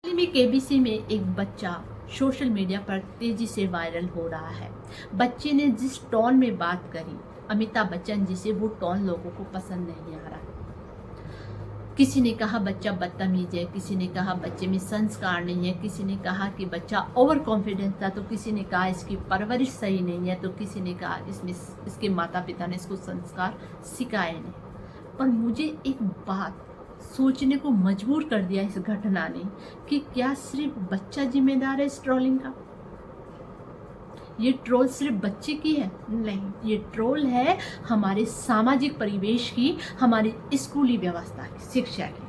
हाल ही में केबीसी में एक बच्चा सोशल मीडिया पर तेजी से वायरल हो रहा है। बच्चे ने जिस टोन में बात करी, अमिताभ बच्चन जी से, वो टोन लोगों को पसंद नहीं आ रहा। किसी ने कहा बच्चा बदतमीज है, किसी ने कहा बच्चे में संस्कार नहीं है, किसी ने कहा कि बच्चा ओवर कॉन्फिडेंस था, तो किसी ने कहा इसकी परवरिश सही नहीं है, तो किसी ने कहा इसमें इसके माता पिता ने इसको संस्कार सिखाए नहीं। पर मुझे एक बात सोचने को मजबूर कर दिया इस घटना ने कि क्या सिर्फ बच्चा जिम्मेदार है इस ट्रोलिंग का? ये ट्रोल सिर्फ बच्चे की है? नहीं, ये ट्रोल है हमारे सामाजिक परिवेश की, हमारी स्कूली व्यवस्था की, शिक्षा की।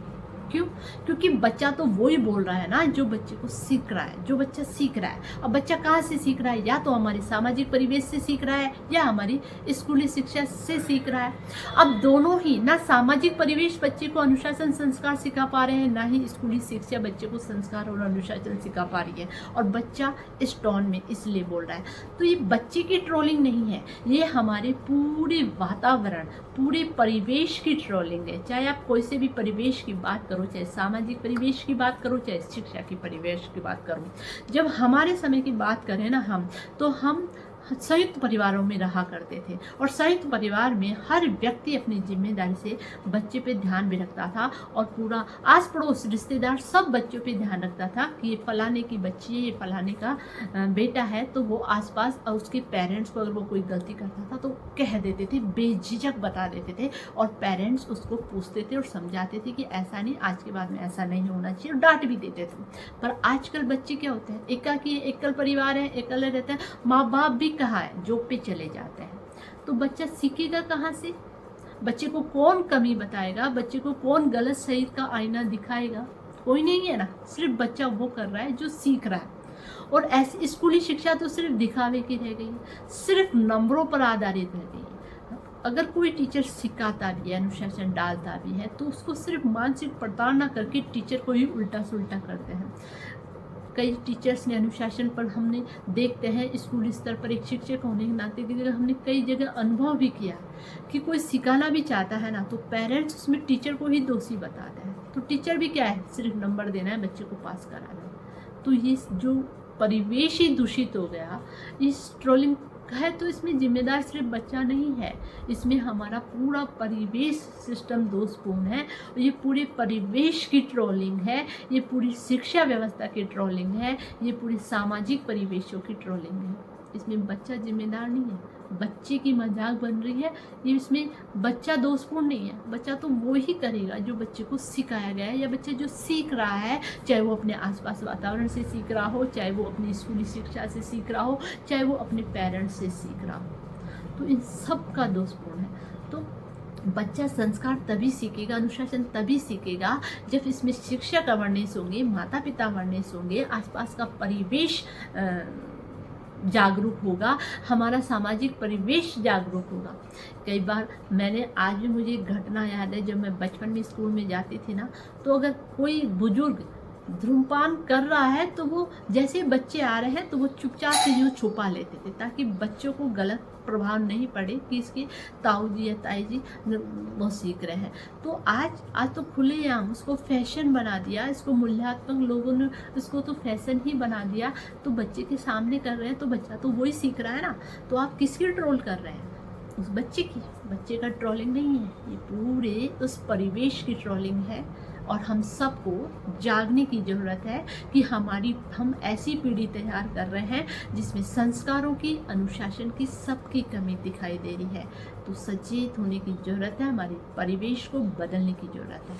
क्यों? क्योंकि बच्चा तो वही बोल रहा है ना जो बच्चे को सीख रहा है, जो बच्चा सीख रहा है। अब बच्चा कहाँ से सीख रहा है? या तो हमारे सामाजिक परिवेश से सीख रहा है या हमारी स्कूली शिक्षा से सीख रहा है। अब दोनों ही, ना सामाजिक परिवेश बच्चे को अनुशासन संस्कार सिखा पा रहे हैं, ना ही स्कूली शिक्षा बच्चे को संस्कार और अनुशासन सिखा पा रही है। और बच्चा इस टोन में इसलिए बोल रहा है। तो ये बच्चे की ट्रोलिंग नहीं है, ये हमारे पूरे वातावरण, पूरे परिवेश की ट्रोलिंग है। चाहे आप कोई से भी परिवेश की बात करो, चाहे सामाजिक परिवेश की बात करो, चाहे शिक्षा की परिवेश की बात करो। जब हमारे समय की बात करें ना हम संयुक्त परिवारों में रहा करते थे, और संयुक्त परिवार में हर व्यक्ति अपनी जिम्मेदारी से बच्चे पे ध्यान भी रखता था, और पूरा आस पड़ोस रिश्तेदार सब बच्चों पे ध्यान रखता था कि ये फलाने की बच्ची है, ये फलाने का बेटा है। तो वो आसपास उसके पेरेंट्स को अगर वो कोई गलती करता था तो कह देते थे, बेझिझक बता देते थे, और पेरेंट्स उसको पूछते थे और समझाते थे कि ऐसा नहीं, आज के बाद में ऐसा नहीं होना चाहिए, और डांट भी देते थे। पर आजकल बच्चे क्या होते हैं, एकाकी है, एकल परिवार है, एकल रहते हैं, माँ बाप भी कहाँ है, जॉब पे चले जाते हैं। तो बच्चा सीखेगा कहाँ से? बच्चे को कौन कमी बताएगा? बच्चे को कौन गलत सही का आईना दिखाएगा? कोई नहीं है ना। सिर्फ बच्चा वो कर रहा है जो सीख रहा है। और ऐसी स्कूली शिक्षा तो सिर्फ दिखावे की रह गई है, सिर्फ नंबरों पर आधारित रह गई है। अगर कोई टीचर सिखाता भी है, अनुशासन डालता भी है, तो उसको सिर्फ मानसिक प्रताड़ना करके टीचर को ही उल्टा सुल्टा करते हैं। कई टीचर्स ने अनुशासन पर, हमने देखते हैं स्कूली स्तर पर एक शिक्षक होने के नाते की जगह हमने कई जगह अनुभव भी किया कि कोई सिखाना भी चाहता है ना, तो पेरेंट्स उसमें टीचर को ही दोषी बताते हैं। तो टीचर भी क्या है, सिर्फ नंबर देना है, बच्चे को पास कराना है। तो ये जो परिवेश ही दूषित हो गया इस ट्रोलिंग है, तो इसमें जिम्मेदार सिर्फ बच्चा नहीं है, इसमें हमारा पूरा परिवेश सिस्टम दोषपूर्ण है। और ये पूरे परिवेश की ट्रोलिंग है, ये पूरी शिक्षा व्यवस्था की ट्रोलिंग है, ये पूरी सामाजिक परिवेशों की ट्रोलिंग है। इसमें बच्चा जिम्मेदार नहीं है, बच्चे की मजाक बन रही है। ये इसमें बच्चा दोषपूर्ण नहीं है, बच्चा तो वो ही करेगा जो बच्चे को सिखाया गया है, या बच्चा जो सीख रहा है, चाहे वो अपने आसपास वातावरण से सीख रहा हो, चाहे वो अपनी स्कूली शिक्षा से सीख रहा हो, चाहे वो अपने पेरेंट्स से सीख रहा हो। तो इन सब का दोषपूर्ण है। तो बच्चा संस्कार तभी सीखेगा, अनुशासन तभी सीखेगा जब इसमें शिक्षक अवेयरनेस होंगे, माता पिता अवेयरनेस होंगे, आसपास का परिवेश जागरूक होगा, हमारा सामाजिक परिवेश जागरूक होगा। कई बार आज भी मुझे एक घटना याद है, जब मैं बचपन में स्कूल में जाती थी ना, तो अगर कोई बुजुर्ग धूम्रपान कर रहा है तो वो, जैसे बच्चे आ रहे हैं तो वो चुपचाप से यूँ छुपा लेते थे, ताकि बच्चों को गलत प्रभाव नहीं पड़े कि इसके ताऊ जी या ताई जी वो सीख रहे हैं। तो आज तो खुलेआम उसको फैशन बना दिया, इसको मूल्यात्मक लोगों ने इसको तो फैशन ही बना दिया। तो बच्चे के सामने कर रहे हैं तो बच्चा तो वही सीख रहा है ना। तो आप किसकी ट्रोल कर रहे हैं? उस बच्चे की। बच्चे का ट्रोलिंग नहीं है, ये पूरे उस परिवेश की ट्रोलिंग है। और हम सबको जागने की ज़रूरत है कि हम ऐसी पीढ़ी तैयार कर रहे हैं जिसमें संस्कारों की, अनुशासन की, सबकी कमी दिखाई दे रही है। तो सचेत होने की ज़रूरत है, हमारे परिवेश को बदलने की ज़रूरत है।